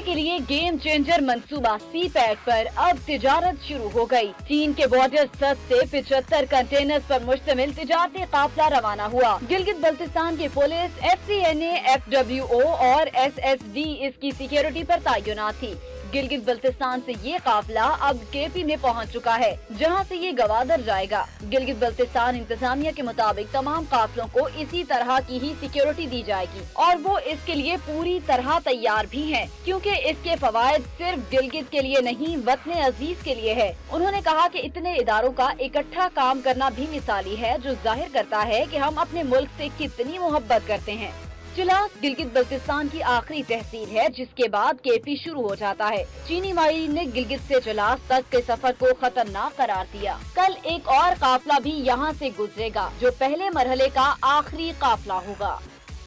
के लिए game changer मंसूबा सी पैक पर अब तिजारत शुरू हो गई। चीन के बॉर्डर तट से 75 कंटेनर्स पर मुश्तमिल तिजारती काफिला रवाना हुआ। गिलगित बल्तिस्तान की पुलिस, FCNA, FWO और SSD इसकी सिक्योरिटी पर तैनात थी। गिलगित बल्तिस्तान से ये काफिला अब KP में पहुंच चुका है, जहां से ये गवादर जाएगा। गिलगित बल्तिस्तान इंतजामिया के मुताबिक तमाम काफिलों को इसी तरह की ही सिक्योरिटी दी जाएगी और वो इसके लिए पूरी तरह तैयार भी हैं, क्योंकि इसके फवायद सिर्फ गिलगित के लिए नहीं, वतन अजीज के लिए है। उन्होंने कहा कि इतने इदारों का इकट्ठा काम करना भी मिसाली है, जो जाहिर करता है कि हम अपने मुल्क से कितनी मोहब्बत करते हैं। चिलास गिलगित बल्तिस्तान की आखिरी तहसील है, जिसके बाद KP शुरू हो जाता है। चीनी माहिरीन ने गिलगित से चिलास तक के सफर को खतरनाक करार दिया। कल एक और काफिला भी यहाँ से गुजरेगा, जो पहले मरहले का आखिरी काफिला होगा।